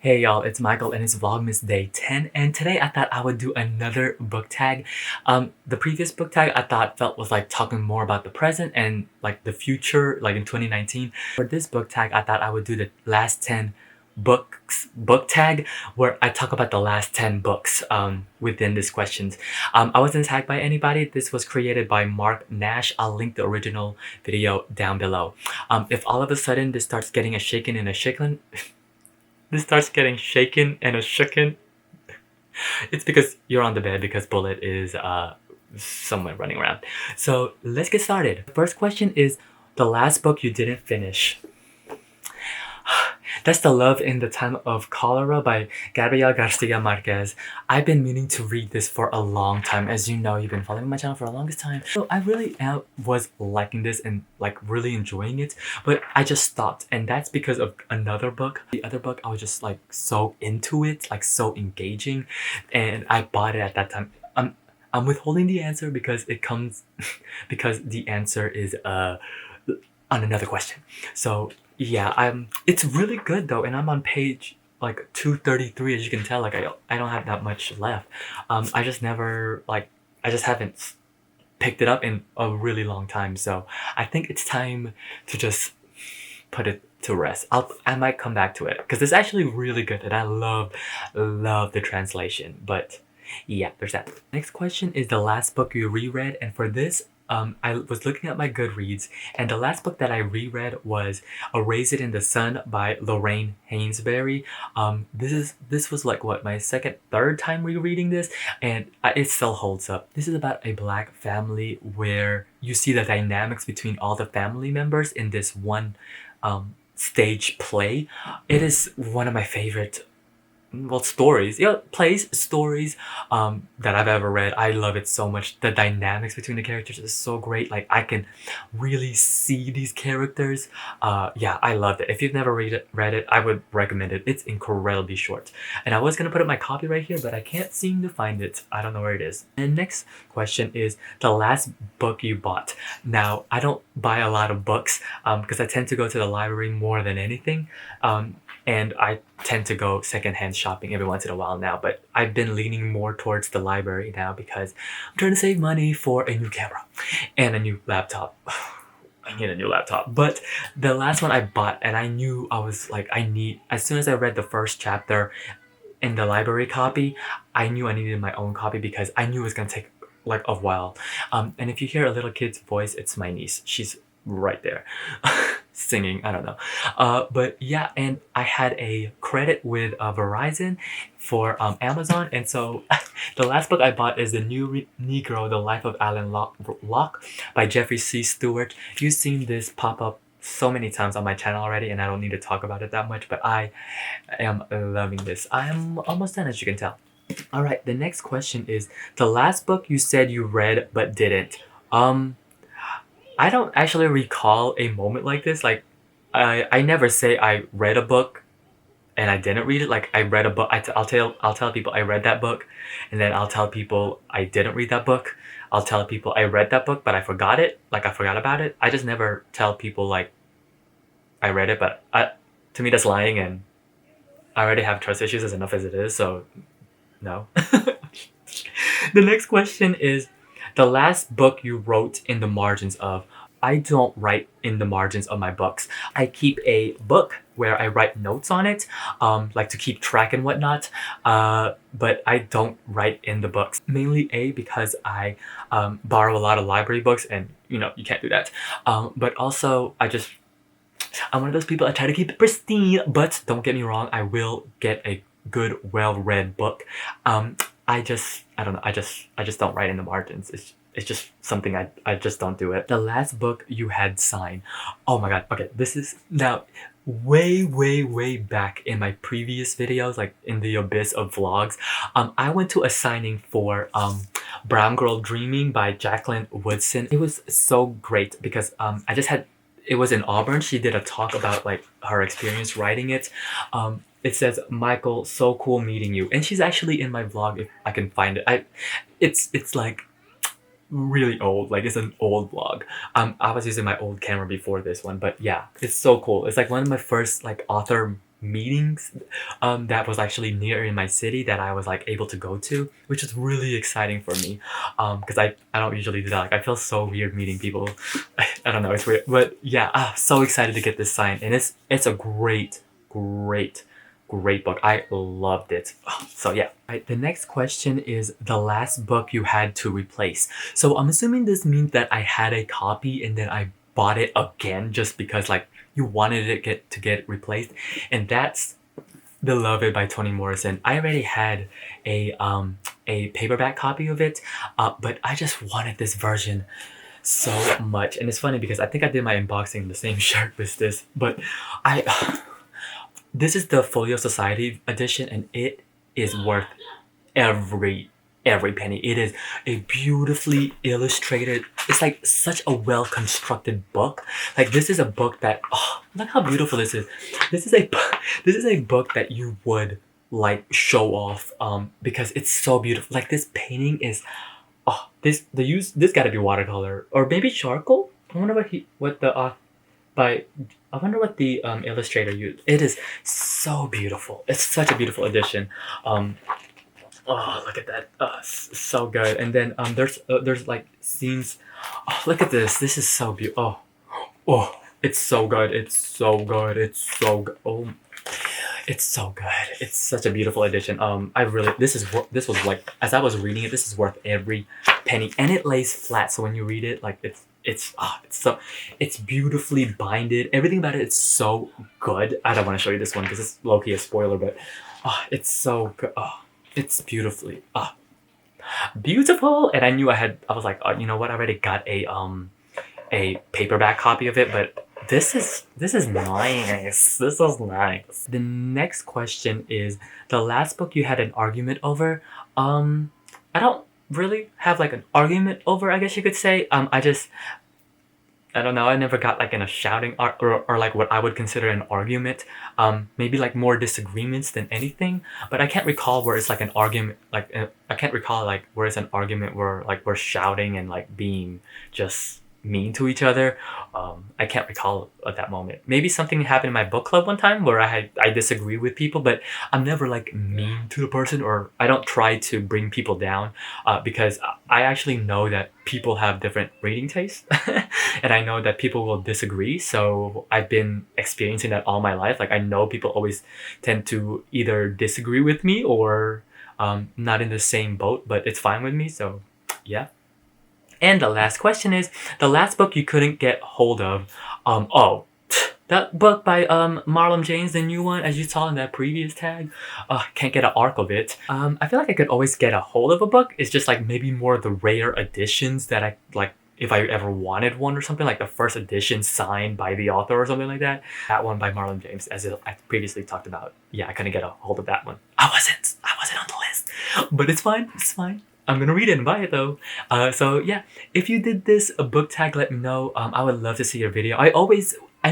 Hey y'all, it's Michael and it's Vlogmas Day 10, and today I thought I would do another book tag. The previous book tag I thought felt was like talking more about the present and like the future, like in 2019. For this book tag, I thought I would do the last 10 books book tag where I talk about the last 10 books within these questions. I wasn't tagged by anybody. This was created by Mark Nash. I'll link the original video down below. If all of a sudden this starts getting a shaken and a shaken, this starts getting shaken and a shooken, it's because you're on the bed because Bullet is somewhere running around. So let's get started. First question is the last book you didn't finish. That's The Love in the Time of Cholera by Gabriel Garcia Marquez. I've been meaning to read this for a long time. As you know, you've been following my channel for the longest time. So I really was liking this and like really enjoying it, but I just stopped, and that's because of another book. The other book, I was just like so into it, like so engaging, and I bought it at that time. I'm withholding the answer because it comes because the answer is on another question. So yeah, it's really good though, and I'm on page like 233. As you can tell, like I don't have that much left. I just never like I just haven't picked it up in a really long time, so I think it's time to just put it to rest. I might come back to it because it's actually really good and I love the translation. But yeah, there's that. Next question is the last book you reread, and for this I was looking at my Goodreads, and the last book that I reread was A Raise It in the Sun by Lorraine Hainsberry. This was like what, my third time rereading this, and it still holds up. This is about a black family where you see the dynamics between all the family members in this one stage play. It is one of my favorite stories, plays, stories that I've ever read. I love it so much. The dynamics between the characters is so great. Like I can really see these characters. Yeah, I loved it. If you've never read it, I would recommend it. It's incredibly short. And I was gonna put up my copy right here, but I can't seem to find it. I don't know where it is. And next question is the last book you bought. Now, I don't buy a lot of books because I tend to go to the library more than anything. And I tend to go secondhand shopping every once in a while now, but I've been leaning more towards the library now because I'm trying to save money for a new camera and a new laptop. I need a new laptop. But the last one I bought, and I knew I was like, as soon as I read the first chapter in the library copy, I knew I needed my own copy because I knew it was gonna take like a while. And if you hear a little kid's voice, it's my niece. She's right there singing. I don't know, but yeah, and I had a credit with Verizon for Amazon, and so the last book I bought is The New Negro: The Life of Alan Locke by Jeffrey C. Stewart. You've seen this pop up so many times on my channel already, and I don't need to talk about it that much, but I am loving this. I'm almost done, as you can tell. All right, the next question is the last book you said you read but didn't. I don't actually recall a moment like this. Like, I never say I read a book and I didn't read it. Like, I read a book. I'll tell people I read that book, and then I'll tell people I didn't read that book. I'll tell people I read that book, but I forgot it. Like, I forgot about it. I just never tell people like I read it, but to me that's lying, and I already have trust issues as enough as it is. So no. The next question is the last book you wrote in the margins of. I don't write in the margins of my books. I keep a book where I write notes on it, like to keep track and whatnot, but I don't write in the books. Mainly because I borrow a lot of library books, and you know, you can't do that. But also I'm one of those people, I try to keep it pristine, but don't get me wrong, I will get a good, well-read book. I don't know, I just don't write in the margins. It's just something I just don't do it. The last book you had signed. Oh my god, okay, this is now way back in my previous videos, like in the abyss of vlogs. I went to a signing for Brown Girl Dreaming by Jacqueline Woodson. It was so great because it was in Auburn. She did a talk about like her experience writing it. It says, Michael, so cool meeting you. And she's actually in my vlog if I can find it. It's like really old, like it's an old vlog. I was using my old camera before this one, but yeah, it's so cool. It's like one of my first like author meetings that was actually near in my city that I was like able to go to, which is really exciting for me. Because I don't usually do that. Like I feel so weird meeting people. I don't know, it's weird. But yeah, so excited to get this signed. And it's a great book. I loved it. So yeah. Right, the next question is the last book you had to replace. So I'm assuming this means that I had a copy and then I bought it again just because like you wanted it to get replaced. And that's Beloved by Toni Morrison. I already had a paperback copy of it, but I just wanted this version so much. And it's funny because I think I did my unboxing in the same shirt with this, but I this is the Folio Society edition and it is worth every penny. It is a beautifully illustrated, it's like such a well constructed book. Like this is a book that, oh, look how beautiful this is. This is a this is a book that you would like show off because it's so beautiful. Like this painting is, oh, this got to be watercolor or maybe charcoal. I wonder what the by I wonder what the illustrator used. It is so beautiful. It's such a beautiful edition. Oh, look at that. So good. And then there's like scenes. Oh, look at this. This is so beautiful. Oh, it's so good. It's so good. It's so good. Oh, it's so good. It's such a beautiful edition. I really this was like as I was reading it, this is worth every penny, and it lays flat. So when you read it, like it's beautifully binded. Everything about it, it's so good. I don't want to show you this one because it's low key a spoiler, but it's so good. It's beautiful. And I was like, you know what? I already got a paperback copy of it, but this is nice. This is nice. The next question is the last book you had an argument over. I don't really have like an argument over, I guess you could say. I don't know. I never got like in a shouting or like what I would consider an argument. Maybe like more disagreements than anything. But I can't recall where it's like an argument. Like I can't recall like where it's an argument where like we're shouting and like being just mean to each other. I can't recall at that moment. Maybe something happened in my book club one time where I disagree with people, but I'm never like mean to the person or I don't try to bring people down because I actually know that people have different reading tastes and I know that people will disagree. So I've been experiencing that all my life. Like I know people always tend to either disagree with me or not in the same boat, but it's fine with me. So yeah. And the last question is the last book you couldn't get hold of. That book by Marlon James, the new one, as you saw in that previous tag. Can't get an arc of it. I feel like I could always get a hold of a book. It's just like maybe more of the rare editions that I like. If I ever wanted one or something, like the first edition signed by the author or something like that. That one by Marlon James, as I previously talked about. Yeah, I couldn't get a hold of that one. I wasn't on the list. But it's fine. It's fine. I'm gonna read it and buy it though. So yeah, if you did this a book tag, let me know. I would love to see your video. I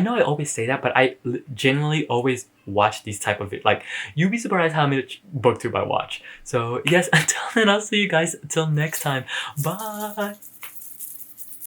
know I always say that, but I genuinely always watch these type of like you'd be surprised how many booktube I watch. So yes, until then I'll see you guys until next time. Bye.